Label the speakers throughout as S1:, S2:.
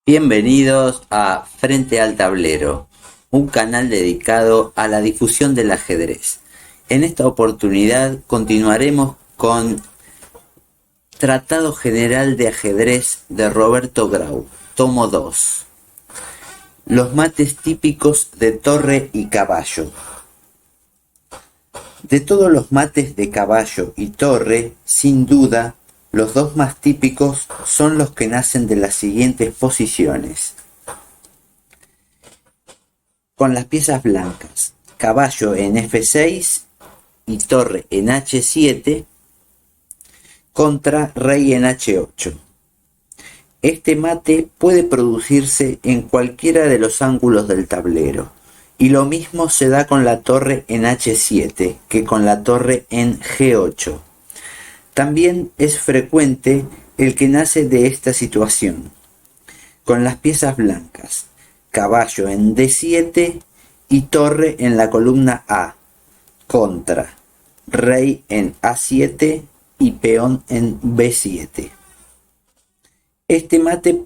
S1: Bienvenidos a Frente al Tablero, un canal dedicado a la difusión del ajedrez. En esta oportunidad continuaremos con Tratado General de Ajedrez de Roberto Grau, tomo 2. Los mates típicos de torre y caballo. De todos los mates de caballo y torre, sin duda, los dos más típicos son los que nacen de las siguientes posiciones. Con las piezas blancas, caballo en F6 y torre en H7 contra rey en H8. Este mate puede producirse en cualquiera de los ángulos del tablero, y lo mismo se da con la torre en H7 que con la torre en G8. También es frecuente el que nace de esta situación, con las piezas blancas, caballo en D7 y torre en la columna A, contra rey en A7 y peón en B7. Este mate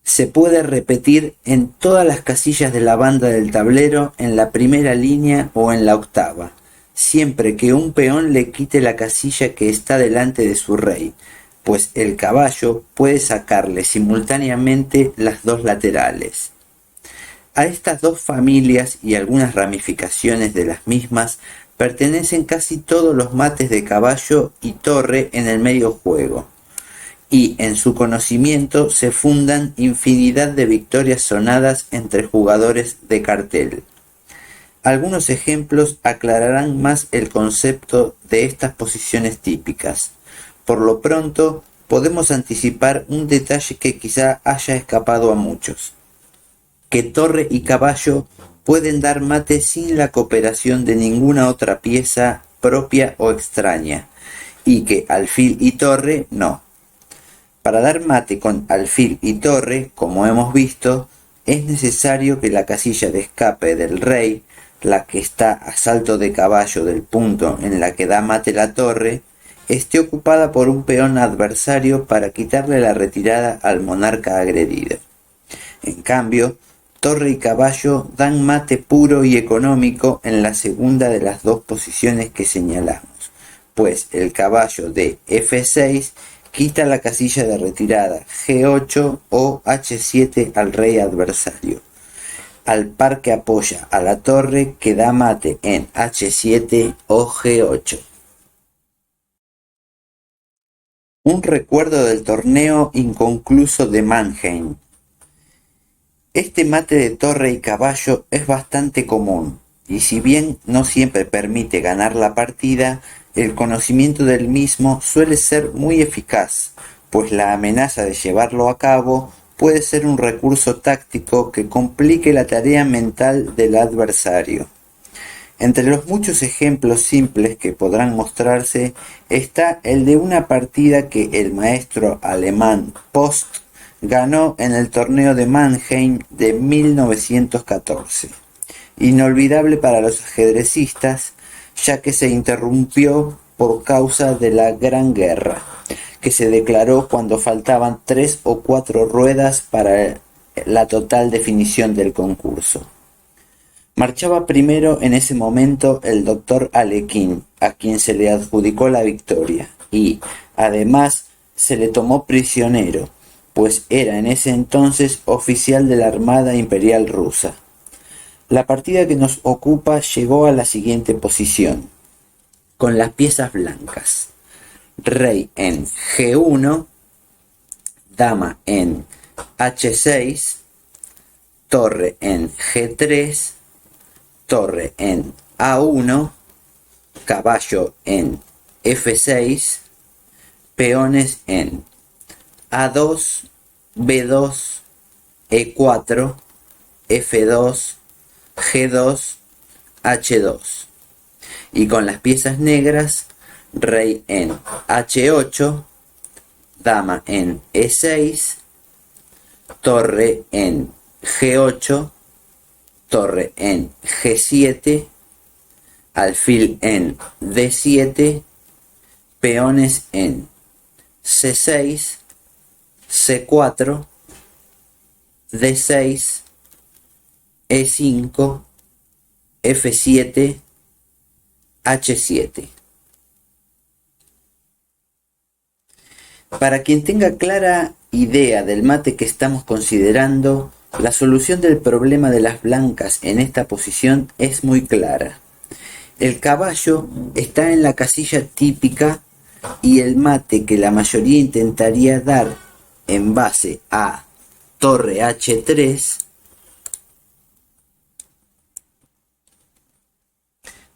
S1: se puede repetir en todas las casillas de la banda del tablero, en la primera línea o en la octava, siempre que un peón le quite la casilla que está delante de su rey, pues el caballo puede sacarle simultáneamente las dos laterales. A estas dos familias y algunas ramificaciones de las mismas pertenecen casi todos los mates de caballo y torre en el medio juego, y en su conocimiento se fundan infinidad de victorias sonadas entre jugadores de cartel. Algunos ejemplos aclararán más el concepto de estas posiciones típicas. Por lo pronto, podemos anticipar un detalle que quizá haya escapado a muchos: que torre y caballo pueden dar mate sin la cooperación de ninguna otra pieza propia o extraña, y que alfil y torre no. Para dar mate con alfil y torre, como hemos visto, es necesario que la casilla de escape del rey, la que está a salto de caballo del punto en la que da mate la torre, esté ocupada por un peón adversario para quitarle la retirada al monarca agredido. En cambio, torre y caballo dan mate puro y económico en la segunda de las dos posiciones que señalamos, pues el caballo de F6 quita la casilla de retirada G8 o H7 al rey adversario, al par que apoya a la torre que da mate en H7 o G8. Un recuerdo del torneo inconcluso de Mannheim. Este mate de torre y caballo es bastante común, y si bien no siempre permite ganar la partida, el conocimiento del mismo suele ser muy eficaz, pues la amenaza de llevarlo a cabo puede ser un recurso táctico que complique la tarea mental del adversario. Entre los muchos ejemplos simples que podrán mostrarse está el de una partida que el maestro alemán Post ganó en el torneo de Mannheim de 1914. Inolvidable para los ajedrecistas, ya que se interrumpió por causa de la Gran Guerra, que se declaró cuando faltaban 3 o 4 ruedas para la total definición del concurso. Marchaba primero en ese momento el doctor Alekhine, a quien se le adjudicó la victoria, y, además, se le tomó prisionero, pues era en ese entonces oficial de la Armada Imperial Rusa. La partida que nos ocupa llegó a la siguiente posición, con las piezas blancas: rey en G1, dama en H6, torre en G3, torre en A1, caballo en F6, peones en A2, B2, E4, F2, G2, H2. Y con las piezas negras, rey en H8, dama en E6, torre en G8, torre en G7, alfil en D7, peones en C6, C4, D6, E5, F7, H7. Para quien tenga clara idea del mate que estamos considerando, la solución del problema de las blancas en esta posición es muy clara. El caballo está en la casilla típica y el mate que la mayoría intentaría dar en base a torre H3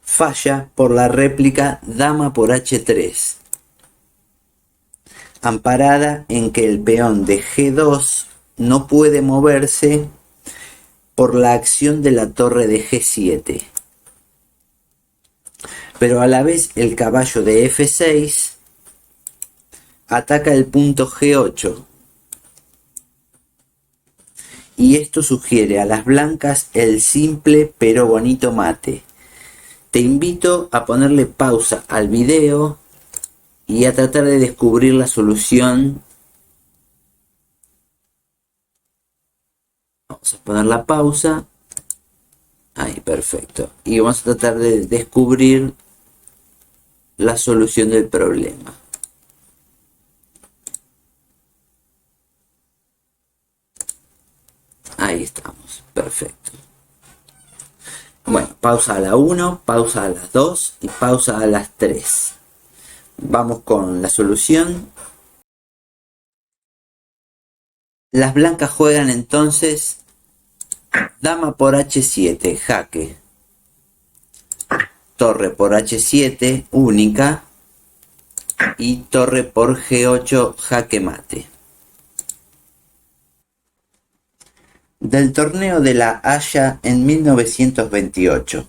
S1: falla por la réplica dama por H3, amparada en que el peón de G2 no puede moverse por la acción de la torre de G7. Pero a la vez el caballo de F6 ataca el punto G8. Y esto sugiere a las blancas el simple pero bonito mate. Te invito a ponerle pausa al video y a tratar de descubrir la solución. Vamos a poner la pausa. Ahí, perfecto. Y vamos a tratar de descubrir la solución del problema. Ahí estamos, perfecto. Bueno, pausa a la 1, pausa a las 2 y pausa a las 3. Vamos con la solución. Las blancas juegan entonces dama por H7, jaque. Torre por H7, única. Y torre por G8, jaque mate. Del torneo de La Haya en 1928.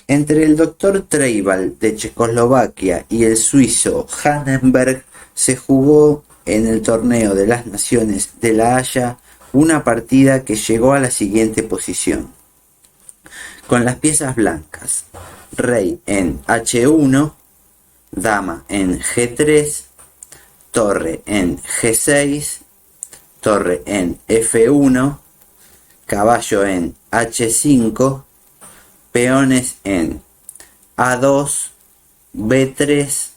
S1: Entre el Dr. Treival de Checoslovaquia y el suizo Hannenberg se jugó en el torneo de las naciones de La Haya una partida que llegó a la siguiente posición. Con las piezas blancas, rey en H1, dama en G3, torre en G6, torre en F1, caballo en H5, peones en A2, B3,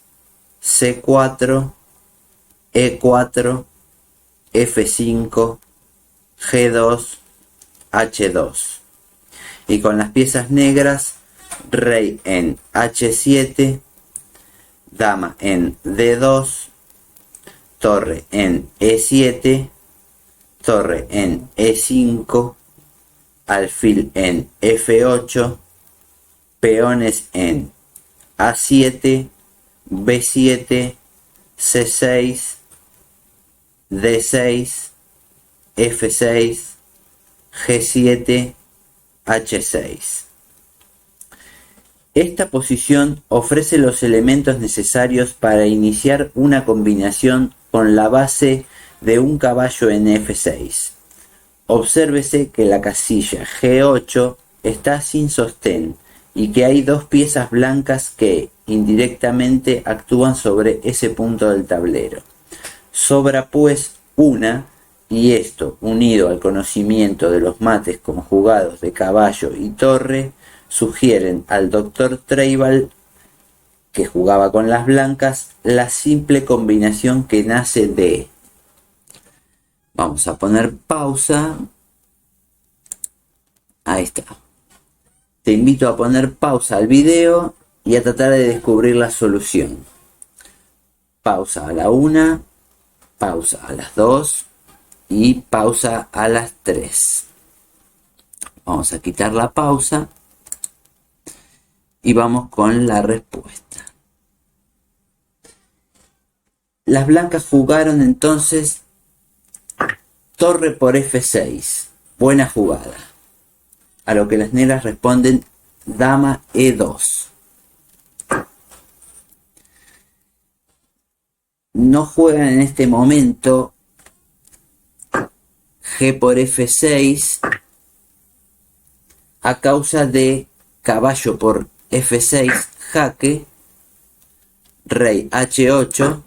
S1: C4, E4, F5, G2, H2. Y con las piezas negras, rey en H7, dama en D2, torre en E7, torre en E5, alfil en F8, peones en A7, B7, C6, D6, F6, G7, H6. Esta posición ofrece los elementos necesarios para iniciar una combinación con la base de un caballo en F6. Obsérvese que la casilla G8 está sin sostén y que hay dos piezas blancas que indirectamente actúan sobre ese punto del tablero. Sobra pues una, y esto, unido al conocimiento de los mates conjugados de caballo y torre, sugieren al Dr. Treival, que jugaba con las blancas, la simple combinación que nace de... Vamos a poner pausa. Ahí está. Te invito a poner pausa al video y a tratar de descubrir la solución. Pausa a la 1, pausa a las 2 y pausa a las 3. Vamos a quitar la pausa y vamos con la respuesta. las blancas jugaron entonces torre por F6. Buena jugada. A lo que las negras responden dama E2. No juegan en este momento G por F6 a causa de caballo por F6 jaque, rey H8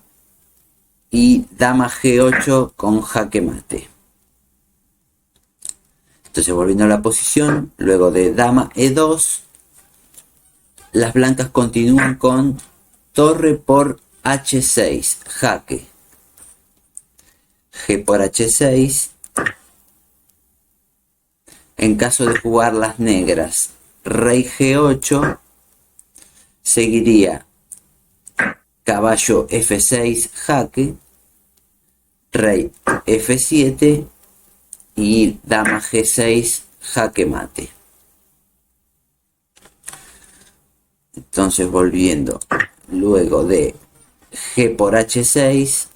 S1: y dama G8 con jaque mate. Entonces, volviendo a la posición, luego de dama E2, las blancas continúan con torre por H6, jaque, G por H6. En caso de jugar las negras, rey G8, seguiría caballo F6, jaque, rey F7 y dama G6, jaque mate. Entonces, volviendo, luego de G por H6,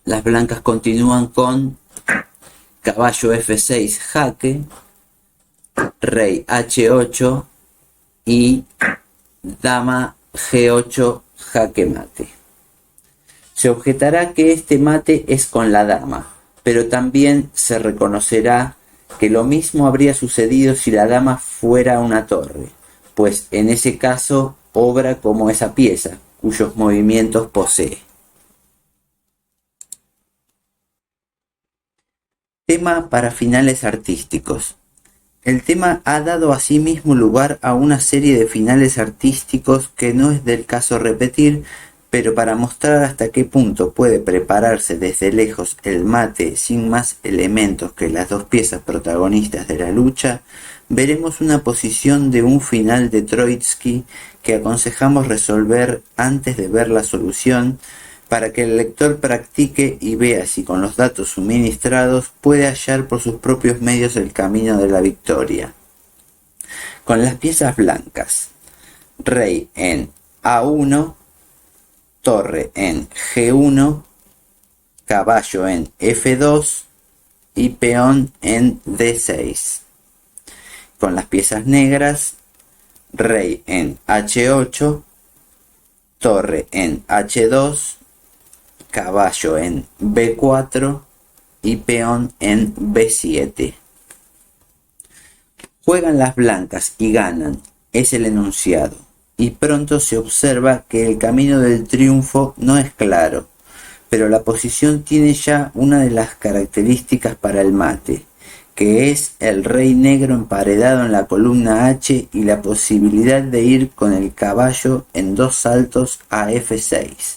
S1: las blancas continúan con caballo F6 jaque, rey H8 y dama G8 jaque mate. Se objetará que este mate es con la dama, pero también se reconocerá que lo mismo habría sucedido si la dama fuera una torre, pues en ese caso obra como esa pieza, cuyos movimientos posee. Tema para finales artísticos. El tema ha dado asimismo lugar a una serie de finales artísticos que no es del caso repetir, pero para mostrar hasta qué punto puede prepararse desde lejos el mate sin más elementos que las dos piezas protagonistas de la lucha, veremos una posición de un final de Troitsky que aconsejamos resolver antes de ver la solución, para que el lector practique y vea si con los datos suministrados puede hallar por sus propios medios el camino de la victoria. Con las piezas blancas, rey en A1, torre en G1, caballo en F2 y peón en D6. Con las piezas negras, rey en H8, torre en H2, caballo en B4 y peón en B7. Juegan las blancas y ganan, es el enunciado, y pronto se observa que el camino del triunfo no es claro, pero la posición tiene ya una de las características para el mate, que es el rey negro emparedado en la columna H y la posibilidad de ir con el caballo en dos saltos a F6.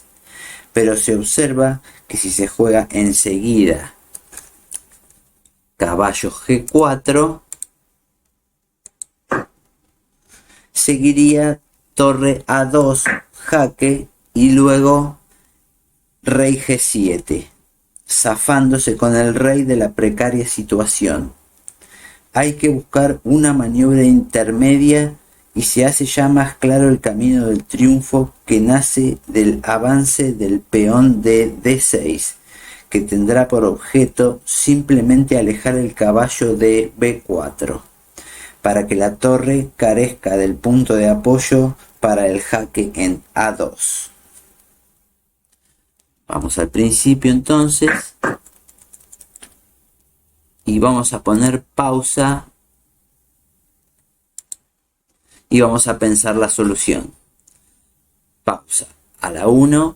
S1: Pero se observa que si se juega enseguida caballo G4, seguiría torre A2, jaque, y luego rey G7, zafándose con el rey de la precaria situación. Hay que buscar una maniobra intermedia y se hace ya más claro el camino del triunfo, que nace del avance del peón de D6, que tendrá por objeto simplemente alejar el caballo de B4, para que la torre carezca del punto de apoyo para el jaque en A2. Vamos al principio entonces y vamos a poner pausa y vamos a pensar la solución. Pausa a la 1,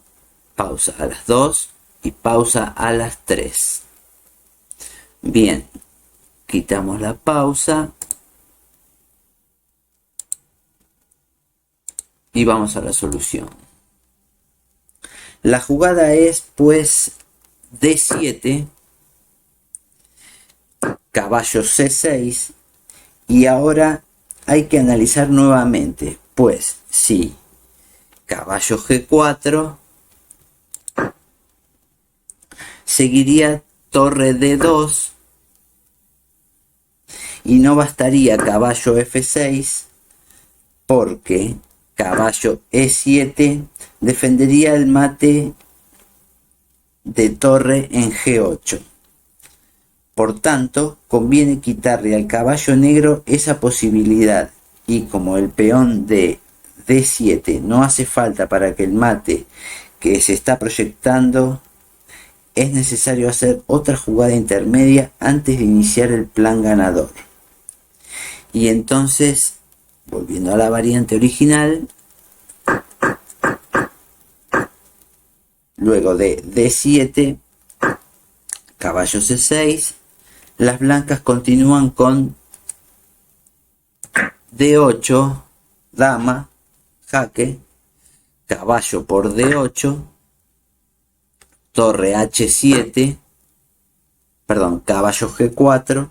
S1: pausa a las 2 y pausa a las 3. Bien, quitamos la pausa y vamos a la solución. La jugada es pues D7, caballo C6, y ahora hay que analizar nuevamente, pues si caballo G4, seguiría torre D2 y no bastaría caballo F6, porque caballo E7 defendería el mate de torre en G8. Por tanto, conviene quitarle al caballo negro esa posibilidad, y como el peón de D7 no hace falta para que el mate que se está proyectando, es necesario hacer otra jugada intermedia antes de iniciar el plan ganador. Y entonces, volviendo a la variante original, luego de D7, caballo C6, las blancas continúan con D8, dama, jaque, caballo por D8, torre H7, perdón, caballo G4,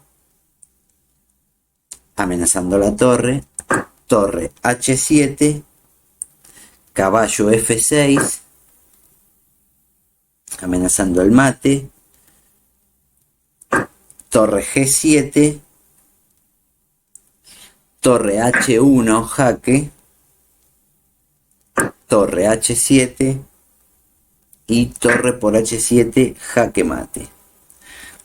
S1: amenazando la torre, torre H7, caballo F6, amenazando el mate, torre G7, torre H1, jaque, torre H7 y torre por H7, jaque mate.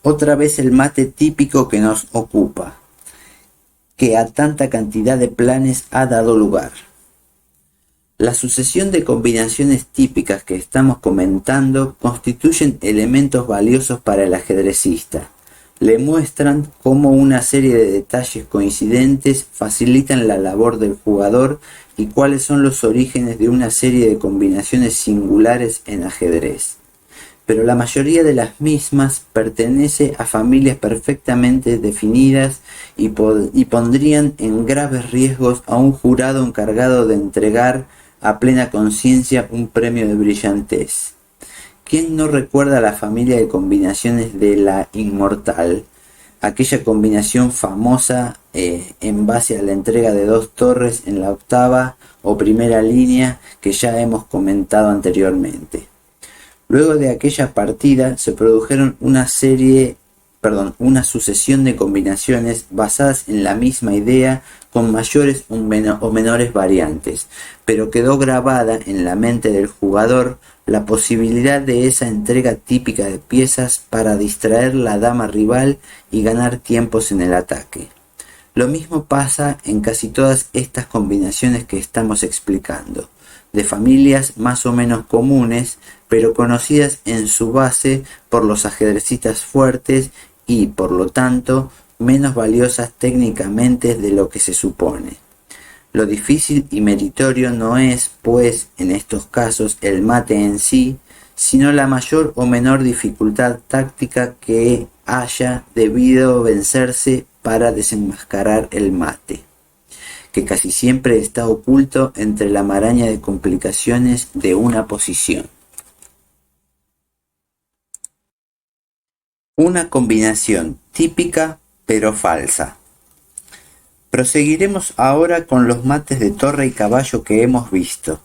S1: Otra vez el mate típico que nos ocupa, que a tanta cantidad de planes ha dado lugar. La sucesión de combinaciones típicas que estamos comentando constituyen elementos valiosos para el ajedrecista. Le muestran cómo una serie de detalles coincidentes facilitan la labor del jugador y cuáles son los orígenes de una serie de combinaciones singulares en ajedrez. Pero la mayoría de las mismas pertenece a familias perfectamente definidas y pondrían en graves riesgos a un jurado encargado de entregar a plena conciencia un premio de brillantez. ¿Quién no recuerda la familia de combinaciones de la Inmortal? Aquella combinación famosa en base a la entrega de 2 torres en la octava o primera línea que ya hemos comentado anteriormente. Luego de aquella partida se produjeron una sucesión de combinaciones basadas en la misma idea con mayores o menores variantes, pero quedó grabada en la mente del jugador la posibilidad de esa entrega típica de piezas para distraer la dama rival y ganar tiempos en el ataque. Lo mismo pasa en casi todas estas combinaciones que estamos explicando, de familias más o menos comunes, pero conocidas en su base por los ajedrecistas fuertes y, por lo tanto, menos valiosas técnicamente de lo que se supone. Lo difícil y meritorio no es, pues, en estos casos el mate en sí, sino la mayor o menor dificultad táctica que haya debido vencerse para desenmascarar el mate, que casi siempre está oculto entre la maraña de complicaciones de una posición. Una combinación típica pero falsa. Proseguiremos ahora con los mates de torre y caballo que hemos visto,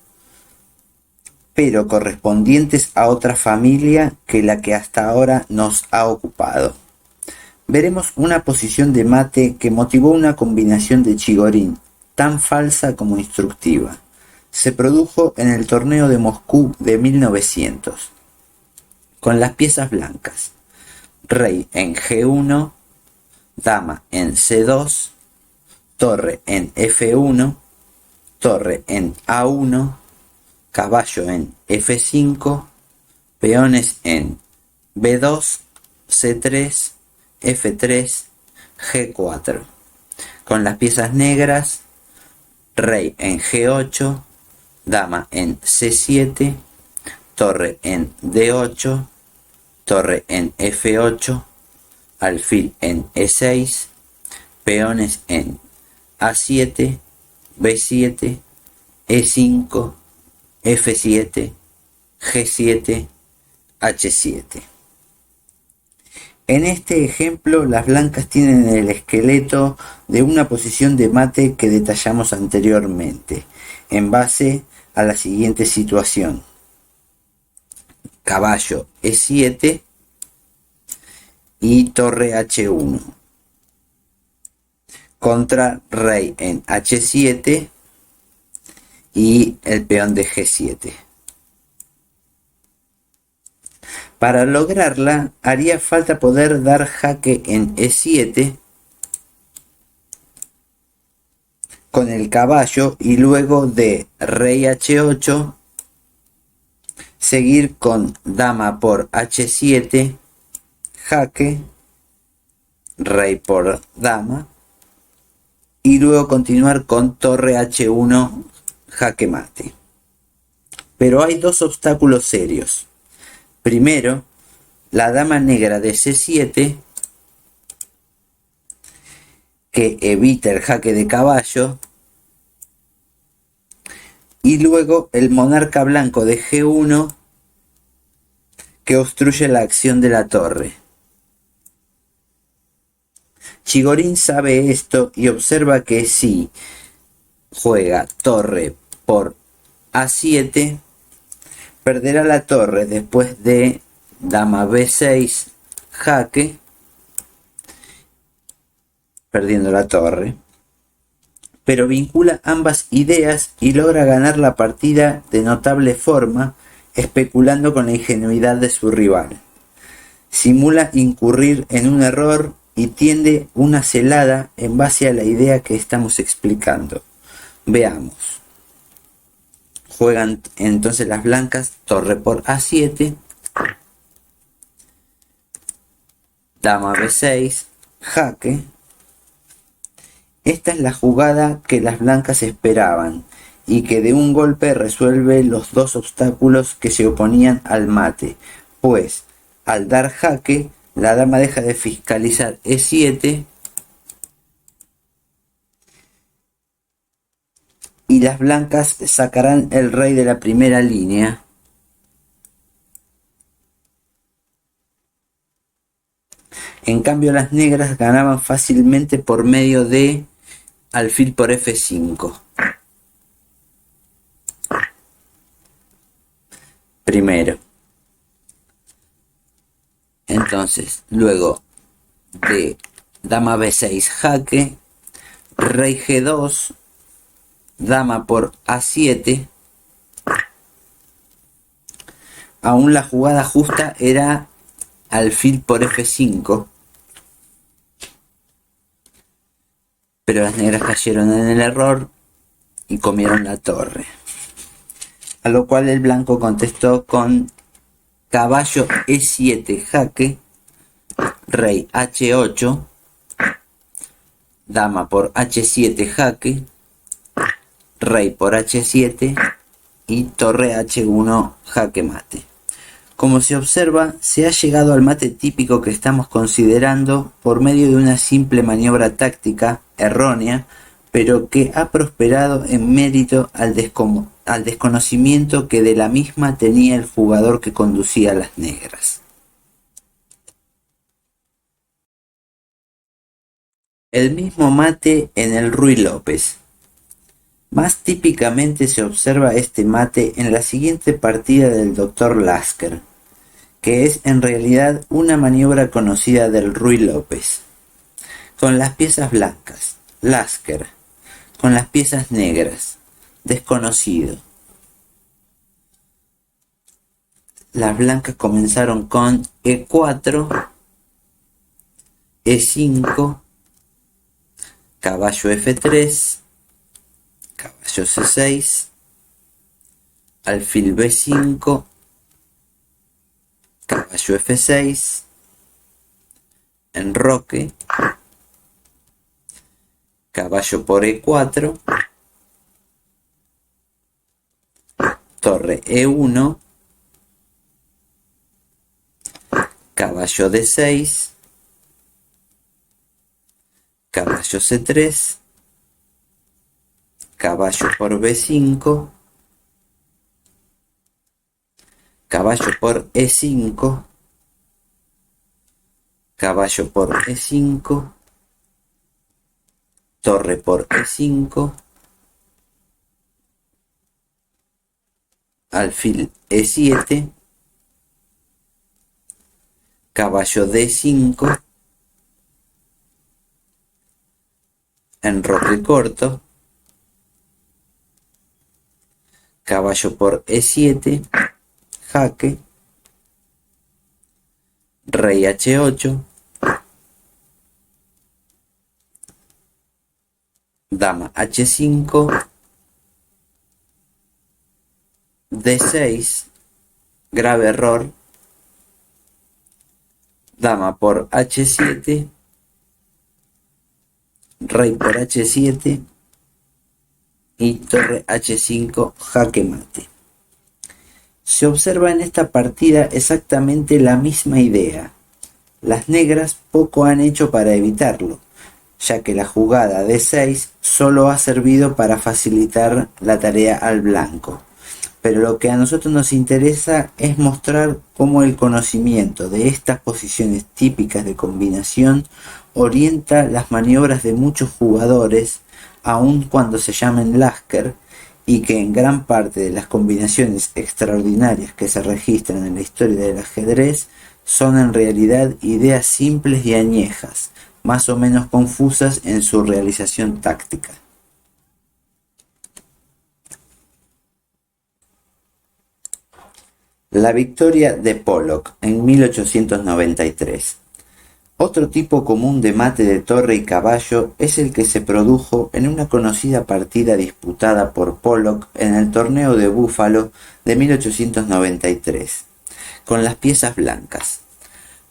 S1: pero correspondientes a otra familia que la que hasta ahora nos ha ocupado. Veremos una posición de mate que motivó una combinación de Chigorin, tan falsa como instructiva. Se produjo en el torneo de Moscú de 1900, con las piezas blancas: rey en G1, dama en C2, torre en F1, torre en A1, caballo en F5, peones en B2, C3, F3, G4, con las piezas negras: rey en G8, dama en C7, torre en D8, torre en F8, alfil en E6, peones en A7, B7, E5, F7, G7, H7. En este ejemplo, las blancas tienen el esqueleto de una posición de mate que detallamos anteriormente, en base a la siguiente situación: caballo E7 y torre H1, contra rey en H7 y el peón de G7. Para lograrla haría falta poder dar jaque en E7 con el caballo y luego de rey H8 seguir con dama por H7, jaque, rey por dama y luego continuar con torre H1, jaque mate. Pero hay dos obstáculos serios. Primero, la dama negra de C7, que evita el jaque de caballo, y luego el monarca blanco de G1, que obstruye la acción de la torre. Chigorin sabe esto y observa que si juega torre por A7, perderá la torre después de dama B6, jaque, perdiendo la torre, pero vincula ambas ideas y logra ganar la partida de notable forma, especulando con la ingenuidad de su rival. Simula incurrir en un error y tiende una celada en base a la idea que estamos explicando. Veamos. Juegan entonces las blancas torre por A7, dama B6, jaque. Esta es la jugada que las blancas esperaban y que de un golpe resuelve los dos obstáculos que se oponían al mate, pues al dar jaque la dama deja de fiscalizar E7 y las blancas sacarán el rey de la primera línea. En cambio las negras ganaban fácilmente por medio de alfil por F5. Primero. Entonces, luego de dama B6 jaque, rey G2, dama por A7. Aún la jugada justa era alfil por F5. Pero las negras cayeron en el error y comieron la torre. A lo cual el blanco contestó con caballo E7 jaque, rey H8, dama por H7 jaque, rey por H7 y torre H1 jaque mate. Como se observa, se ha llegado al mate típico que estamos considerando por medio de una simple maniobra táctica errónea, pero que ha prosperado en mérito al desconocimiento que de la misma tenía el jugador que conducía a las negras. El mismo mate en el Ruy López. Más típicamente se observa este mate en la siguiente partida del Dr. Lasker, que es en realidad una maniobra conocida del Ruy López. Con las piezas blancas, Lasker. Con las piezas negras, desconocido. Las blancas comenzaron con E4, E5, caballo F3, caballo C6, alfil B5, caballo F6, enroque, caballo por E4, torre E1, caballo D6, caballo C3, caballo por B5, caballo por E5, caballo por E5, torre por E5, alfil E7, caballo D5, enroque corto, caballo por E7, jaque, rey h8, dama h5, d6, grave error, dama por h7, rey por h7 y torre h5, jaque mate. Se observa en esta partida exactamente la misma idea. Las negras poco han hecho para evitarlo, ya que la jugada d6 solo ha servido para facilitar la tarea al blanco. Pero lo que a nosotros nos interesa es mostrar cómo el conocimiento de estas posiciones típicas de combinación orienta las maniobras de muchos jugadores, aun cuando se llamen Lasker, y que en gran parte de las combinaciones extraordinarias que se registran en la historia del ajedrez son en realidad ideas simples y añejas, más o menos confusas en su realización táctica. La victoria de Pollock en 1893. Otro tipo común de mate de torre y caballo es el que se produjo en una conocida partida disputada por Pollock en el torneo de Búfalo de 1893, con las piezas blancas: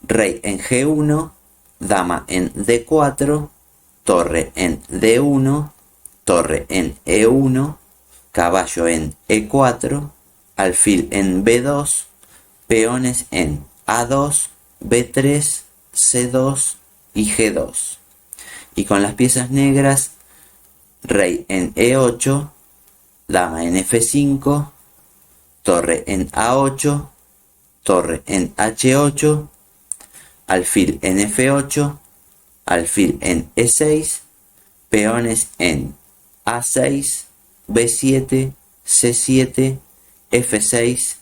S1: rey en G1, dama en D4, torre en D1, torre en E1, caballo en E4, alfil en B2, peones en A2, B3, C2 y G2. Y con las piezas negras, rey en E8, dama en F5, torre en A8, torre en H8, alfil en F8, alfil en E6, peones en A6, B7, C7, F6,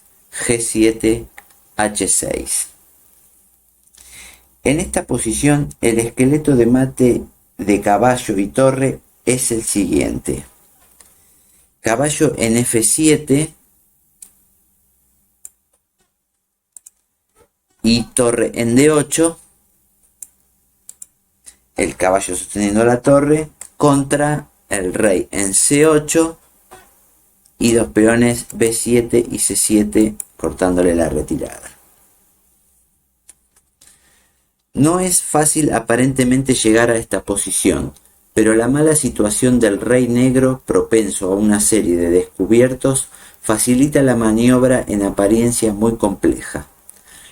S1: G7, H6. En esta posición, el esqueleto de mate de caballo y torre es el siguiente: caballo en F7 y torre en D8, el caballo sosteniendo la torre, contra el rey en C8 y dos peones B7 y C7 cortándole la retirada. No es fácil aparentemente llegar a esta posición, pero la mala situación del rey negro, propenso a una serie de descubiertos, facilita la maniobra en apariencia muy compleja.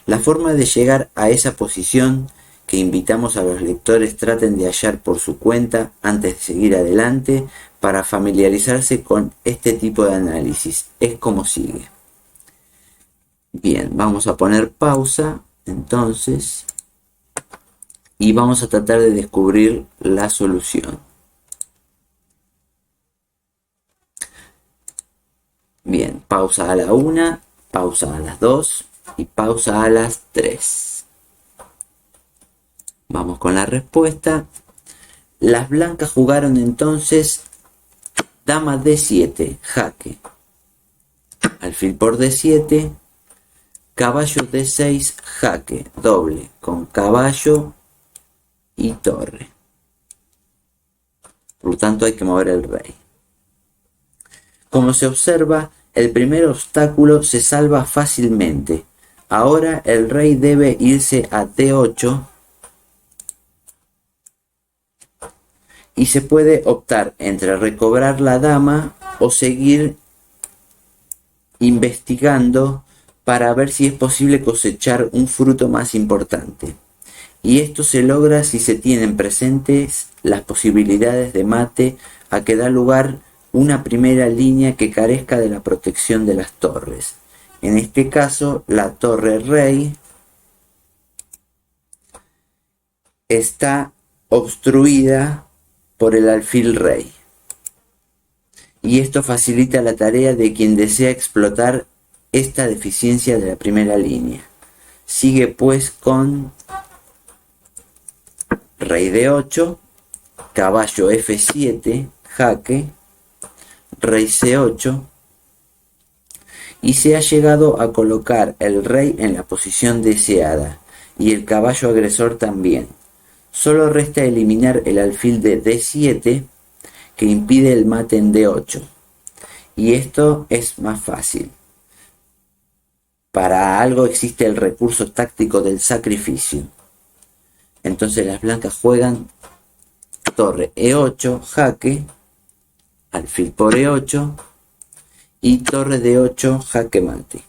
S1: La forma de llegar a esa posición, que invitamos a los lectores traten de hallar por su cuenta antes de seguir adelante para familiarizarse con este tipo de análisis, es como sigue. Bien, vamos a poner pausa entonces y vamos a tratar de descubrir la solución. Bien, pausa a la 1, pausa a las 2 y pausa a las 3. Vamos con la respuesta. Las blancas jugaron entonces dama D7, jaque, alfil por D7, caballo D6, jaque, doble, con caballo y torre. Por lo tanto hay que mover el rey. Como se observa, el primer obstáculo se salva fácilmente. Ahora el rey debe irse a D8 y se puede optar entre recobrar la dama o seguir investigando para ver si es posible cosechar un fruto más importante. Y esto se logra si se tienen presentes las posibilidades de mate a que da lugar una primera línea que carezca de la protección de las torres. En este caso, la torre rey está obstruida por el alfil rey. Y esto facilita la tarea de quien desea explotar esta deficiencia de la primera línea. Sigue pues con rey D8, caballo F7, jaque, rey C8, y se ha llegado a colocar el rey en la posición deseada, y el caballo agresor también. Solo resta eliminar el alfil de D7 que impide el mate en D8. Y esto es más fácil. Para algo existe el recurso táctico del sacrificio. Entonces las blancas juegan torre E8, jaque, alfil por E8 y torre D8, jaque mate.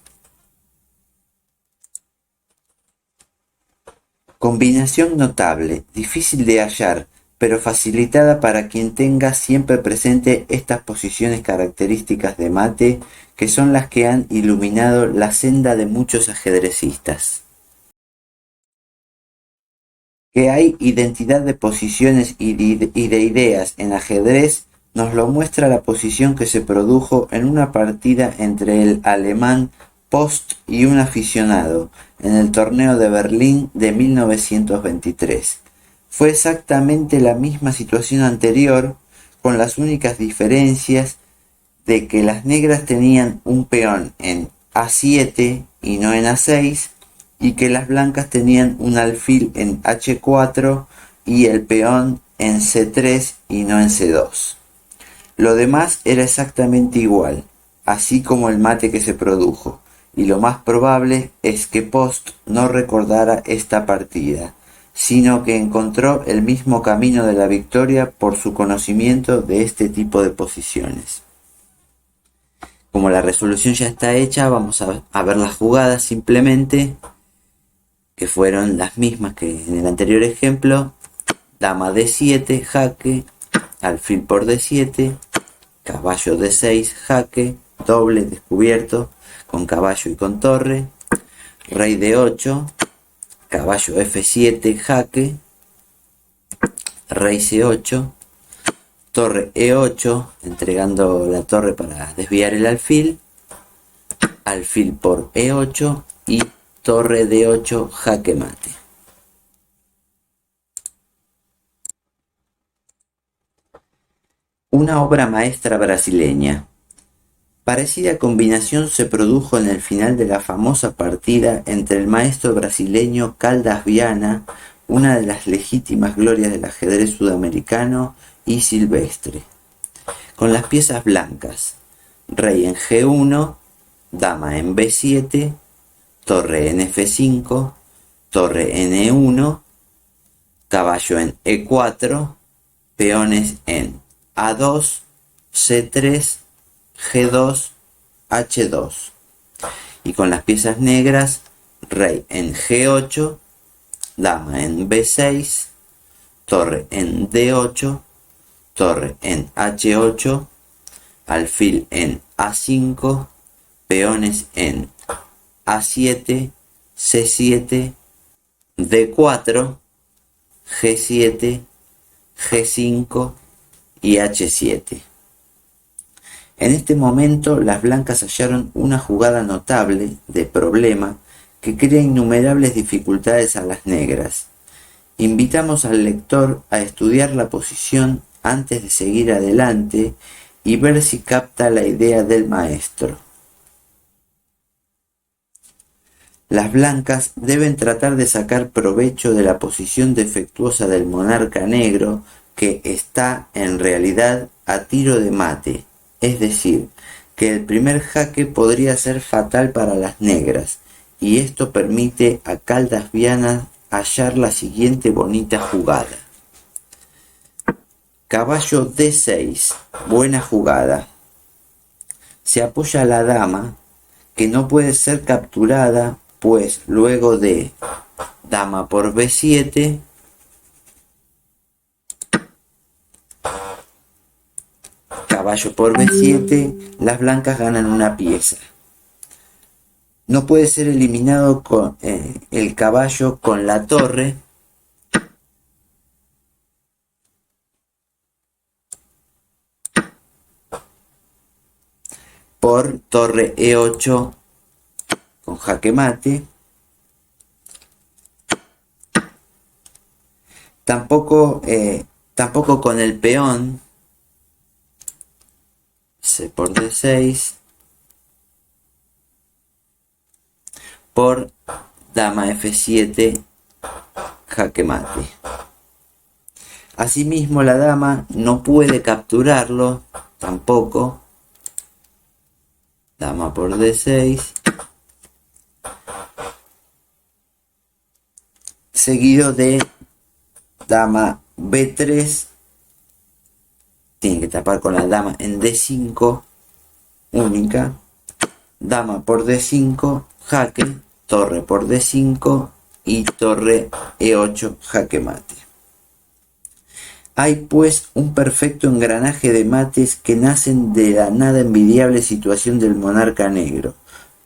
S1: Combinación notable, difícil de hallar, pero facilitada para quien tenga siempre presente estas posiciones características de mate que son las que han iluminado la senda de muchos ajedrecistas. Que hay identidad de posiciones y de ideas en ajedrez nos lo muestra la posición que se produjo en una partida entre el alemán Post y un aficionado en el torneo de Berlín de 1923. Fue exactamente la misma situación anterior, con las únicas diferencias de que las negras tenían un peón en A7 y no en A6, y que las blancas tenían un alfil en H4 y el peón en C3 y no en C2. Lo demás era exactamente igual, así como el mate que se produjo, y lo más probable es que Post no recordara esta partida, sino que encontró el mismo camino de la victoria por su conocimiento de este tipo de posiciones. Como la resolución ya está hecha, vamos a ver las jugadas simplemente, que fueron las mismas que en el anterior ejemplo. Dama D7, jaque, alfil por D7, caballo D6, jaque, doble descubierto con caballo y con torre, rey D8, caballo F7, jaque, rey C8, torre E8, entregando la torre para desviar el alfil, alfil por E8 y torre D8, jaque mate. Una obra maestra brasileña. Parecida combinación se produjo en el final de la famosa partida entre el maestro brasileño Caldas Viana, una de las legítimas glorias del ajedrez sudamericano, y Silvestre, con las piezas blancas: rey en G1, dama en B7, torre en F5, torre en E1, caballo en E4, peones en A2, C3, G2, H2, y con las piezas negras: rey en G8, dama en B6, torre en D8, torre en H8, alfil en A5, peones en A7, C7, D4, G7, G5 y H7. En este momento las blancas hallaron una jugada notable de problema que crea innumerables dificultades a las negras. Invitamos al lector a estudiar la posición antes de seguir adelante y ver si capta la idea del maestro. Las blancas deben tratar de sacar provecho de la posición defectuosa del monarca negro, que está en realidad a tiro de mate, es decir, que el primer jaque podría ser fatal para las negras, y esto permite a Caldas Viana hallar la siguiente bonita jugada. Caballo D6, buena jugada. Se apoya a la dama, que no puede ser capturada, pues luego de dama por B7, caballo por B7, las blancas ganan una pieza. No puede ser eliminado con el caballo con la torre, por torre E8 con jaque mate. Tampoco con el peón, C por D6, por dama F7 jaque mate. Asimismo, la dama no puede capturarlo tampoco. Dama por D6. Seguido de dama B3. Tiene que tapar con la dama en D5. Única. Dama por D5. Jaque. Torre por D5. Y torre E8. Jaque mate. Hay pues un perfecto engranaje de mates que nacen de la nada envidiable situación del monarca negro,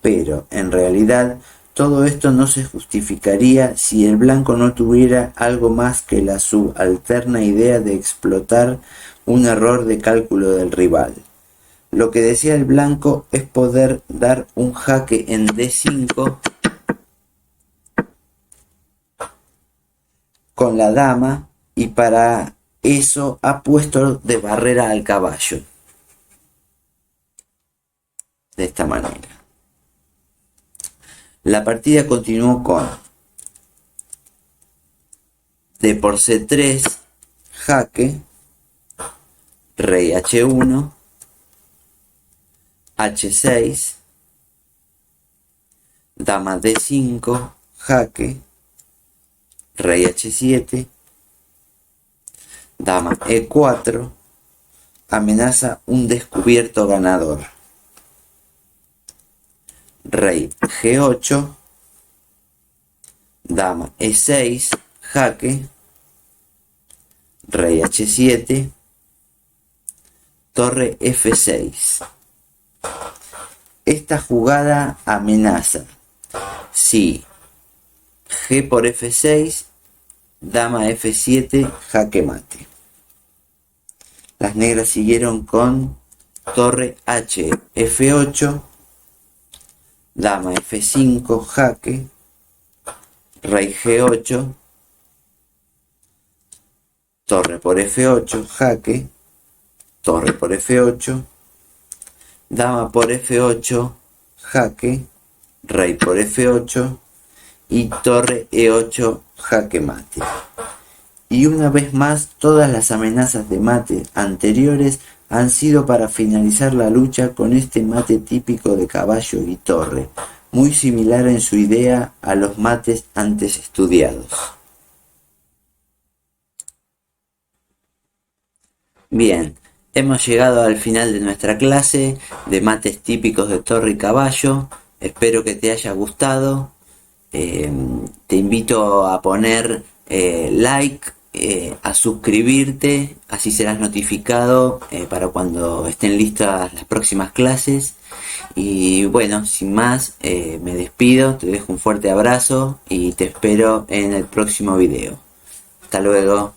S1: pero en realidad todo esto no se justificaría si el blanco no tuviera algo más que la subalterna idea de explotar un error de cálculo del rival. Lo que desea el blanco es poder dar un jaque en D5 con la dama, y para eso ha puesto de barrera al caballo. De esta manera. La partida continuó con D por C3, jaque, rey H1, H6, dama D5, jaque, rey H7, dama E4, amenaza un descubierto ganador. Rey G8, dama E6, jaque, rey H7, torre F6. Esta jugada amenaza si G por F6, dama F7, jaque mate. Las negras siguieron con torre H, F8, dama F5, jaque, rey G8, torre por F8, jaque, torre por F8, dama por F8, jaque, rey por F8 y torre E8, jaque mate. Y una vez más, todas las amenazas de mate anteriores han sido para finalizar la lucha con este mate típico de caballo y torre, muy similar en su idea a los mates antes estudiados. Bien, hemos llegado al final de nuestra clase de mates típicos de torre y caballo. Espero que te haya gustado. Te invito a poner like, a suscribirte, así serás notificado para cuando estén listas las próximas clases. Y bueno, sin más, me despido, te dejo un fuerte abrazo y te espero en el próximo video. Hasta luego.